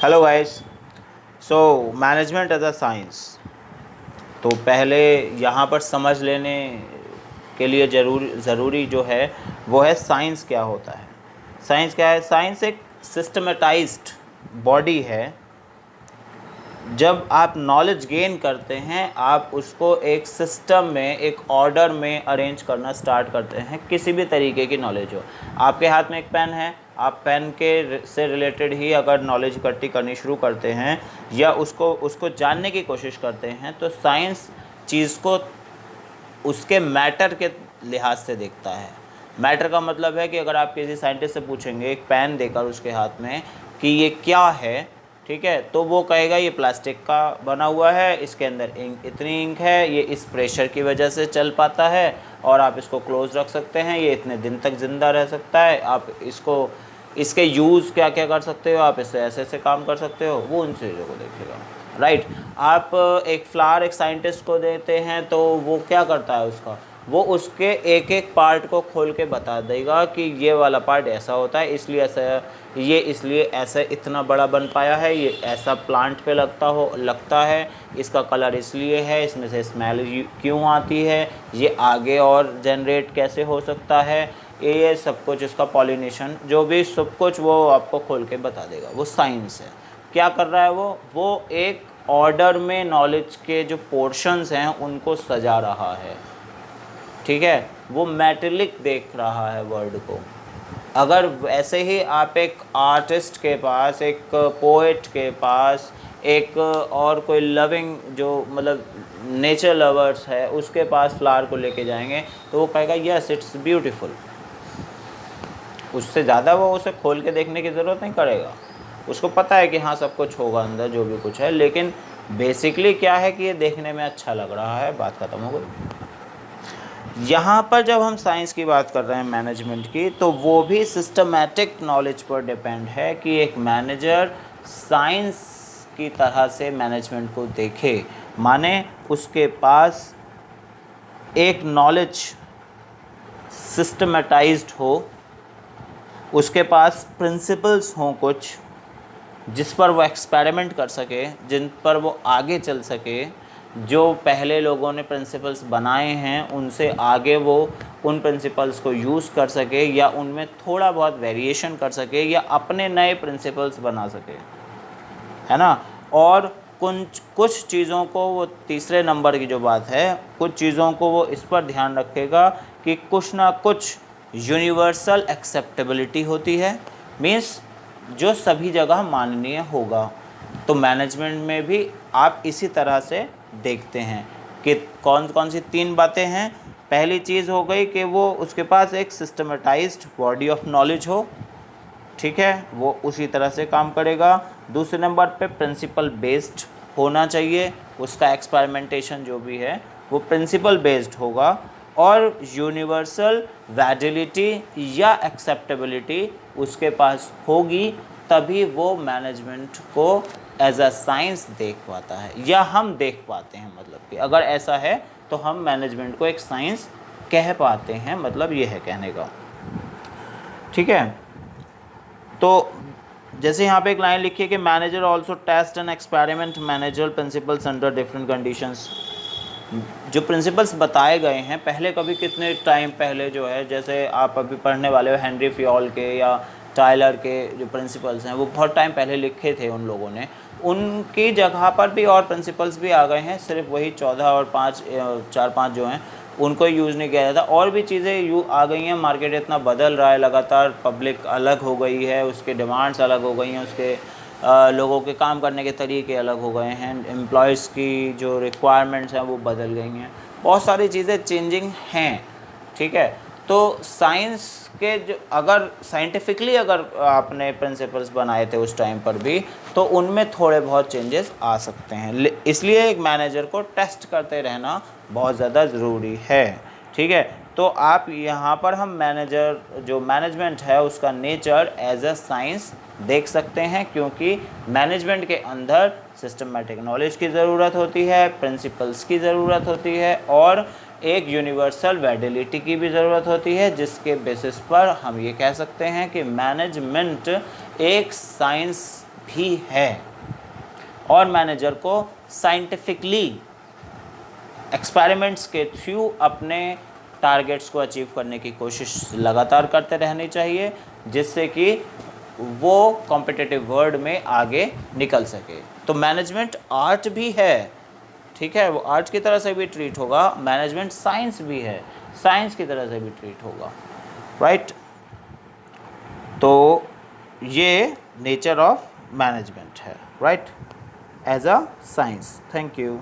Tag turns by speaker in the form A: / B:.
A: Hello guys. So management as a science. तो पहले यहाँ पर समझ लेने के लिए ज़रूरी जो है वो है साइंस क्या होता है। साइंस क्या है? साइंस एक सिस्टमेटाइज्ड बॉडी है। जब आप नॉलेज गेन करते हैं आप उसको एक सिस्टम में, एक ऑर्डर में अरेंज करना स्टार्ट करते हैं। किसी भी तरीके की नॉलेज हो, आपके हाथ में एक पेन है, आप पेन के से रिलेटेड ही अगर नॉलेज इकट्ठी करनी शुरू करते हैं या उसको उसको जानने की कोशिश करते हैं, तो साइंस चीज़ को उसके मैटर के लिहाज से देखता है। मैटर का मतलब है कि अगर आप किसी साइंटिस्ट से पूछेंगे एक पेन देकर उसके हाथ में कि ये क्या है, ठीक है, तो वो कहेगा ये प्लास्टिक का बना हुआ है, इसके अंदर इंक, इतनी इंक है, ये इस प्रेशर की वजह से चल पाता है और आप इसको क्लोज रख सकते हैं, ये इतने दिन तक ज़िंदा रह सकता है, आप इसको इसके यूज़ क्या क्या कर सकते हो, आप इससे ऐसे ऐसे काम कर सकते हो, वो उन चीज़ों को देखेगा। राइट। आप एक फ्लावर एक साइंटिस्ट को देते हैं तो वो क्या करता है, वो उसके एक एक पार्ट को खोल के बता देगा कि ये वाला पार्ट ऐसा होता है, इसलिए ऐसा, ये इसलिए ऐसा इतना बड़ा बन पाया है, ये ऐसा प्लांट पे लगता है, इसका कलर इसलिए है, इसमें से स्मेल क्यों आती है, ये आगे और जनरेट कैसे हो सकता है, ये सब कुछ, इसका पॉलिनेशन, जो भी सब कुछ वो आपको खोल के बता देगा। वो साइंस है। क्या कर रहा है वो एक ऑर्डर में नॉलेज के जो पोर्शंस हैं उनको सजा रहा है। ठीक है, वो मैटेरियलिक देख रहा है वर्ड को। अगर वैसे ही आप एक आर्टिस्ट के पास, एक पोएट के पास, एक और कोई लविंग जो मतलब नेचर लवर्स है उसके पास फ्लावर को लेके जाएंगे तो वो कहेगा यस इट्स ब्यूटीफुल। उससे ज़्यादा वो उसे खोल के देखने की ज़रूरत नहीं करेगा। उसको पता है कि हाँ सब कुछ होगा अंदर जो भी कुछ है, लेकिन बेसिकली क्या है कि ये देखने में अच्छा लग रहा है, बात ख़त्म हो गई। यहाँ पर जब हम साइंस की बात कर रहे हैं मैनेजमेंट की, तो वो भी सिस्टमैटिक नॉलेज पर डिपेंड है कि एक मैनेजर साइंस की तरह से मैनेजमेंट को देखे, माने उसके पास एक नॉलेज सिस्टमेटाइज्ड हो, उसके पास प्रिंसिपल्स हों कुछ जिस पर वो एक्सपेरिमेंट कर सके, जिन पर वो आगे चल सके, जो पहले लोगों ने प्रिंसिपल्स बनाए हैं उनसे आगे वो उन प्रिंसिपल्स को यूज़ कर सके या उनमें थोड़ा बहुत वेरिएशन कर सके या अपने नए प्रिंसिपल्स बना सके, है ना। और कुछ चीज़ों को वो, तीसरे नंबर की जो बात है, कुछ चीज़ों को वो इस पर ध्यान रखेगा कि कुछ ना कुछ यूनिवर्सल एक्सेप्टेबिलिटी होती है, मीन्स जो सभी जगह माननीय होगा। तो मैनेजमेंट में भी आप इसी तरह से देखते हैं कि कौन कौन सी तीन बातें हैं। पहली चीज़ हो गई कि वो उसके पास एक सिस्टमेटाइज्ड बॉडी ऑफ नॉलेज हो, ठीक है, वो उसी तरह से काम करेगा। दूसरे नंबर पे प्रिंसिपल बेस्ड होना चाहिए, उसका एक्सपेरिमेंटेशन जो भी है वो प्रिंसिपल बेस्ड होगा। और यूनिवर्सल वैलिडिटी या एक्सेप्टेबिलिटी उसके पास होगी, तभी वो मैनेजमेंट को एज अ साइंस देख पाता है या हम देख पाते हैं। मतलब कि अगर ऐसा है तो हम मैनेजमेंट को एक साइंस कह पाते हैं, मतलब ये है कहने का। ठीक है, तो जैसे यहाँ पे एक लाइन लिखी है कि manager also test and experiment manager principles under different conditions. जो प्रिंसिपल्स बताए गए हैं पहले, कभी कितने टाइम पहले जो है, जैसे आप अभी पढ़ने वाले हो हेनरी फ्योल के या टायलर के जो प्रिंसिपल्स हैं, वो बहुत टाइम पहले लिखे थे उन लोगों ने। उनकी जगह पर भी और प्रिंसिपल्स भी आ गए हैं, सिर्फ वही 14 और 4-5 जो हैं उनको यूज़ नहीं किया जाता। और भी चीज़ें आ गई हैं, मार्केट इतना बदल रहा है लगातार, पब्लिक अलग हो गई है, उसके डिमांड्स अलग हो गई हैं, उसके लोगों के काम करने के तरीके अलग हो गए हैं, एम्प्लॉयज़ की जो रिक्वायरमेंट्स हैं वो बदल गई हैं, बहुत सारी चीज़ें चेंजिंग हैं। ठीक है, तो साइंस के जो, अगर साइंटिफिकली अगर आपने प्रिंसिपल्स बनाए थे उस टाइम पर भी, तो उनमें थोड़े बहुत चेंजेस आ सकते हैं। इसलिए एक मैनेजर को टेस्ट करते रहना बहुत ज़्यादा ज़रूरी है। ठीक है, तो आप यहाँ पर हम मैनेजर जो मैनेजमेंट है उसका नेचर एज अ साइंस देख सकते हैं, क्योंकि मैनेजमेंट के अंदर सिस्टमेटिक नॉलेज की ज़रूरत होती है, प्रिंसिपल्स की ज़रूरत होती है और एक यूनिवर्सल वैलिडिटी की भी ज़रूरत होती है, जिसके बेसिस पर हम ये कह सकते हैं कि मैनेजमेंट एक साइंस भी है और मैनेजर को साइंटिफिकली एक्सपेरिमेंट्स के थ्रू अपने टारगेट्स को अचीव करने की कोशिश लगातार करते रहनी चाहिए, जिससे कि वो कॉम्पिटिटिव वर्ल्ड में आगे निकल सके। तो मैनेजमेंट आर्ट भी है, ठीक है, वो आर्ट की तरह से भी ट्रीट होगा। मैनेजमेंट साइंस भी है, साइंस की तरह से भी ट्रीट होगा, राइट। तो ये नेचर ऑफ मैनेजमेंट है, right, as a science. Thank you.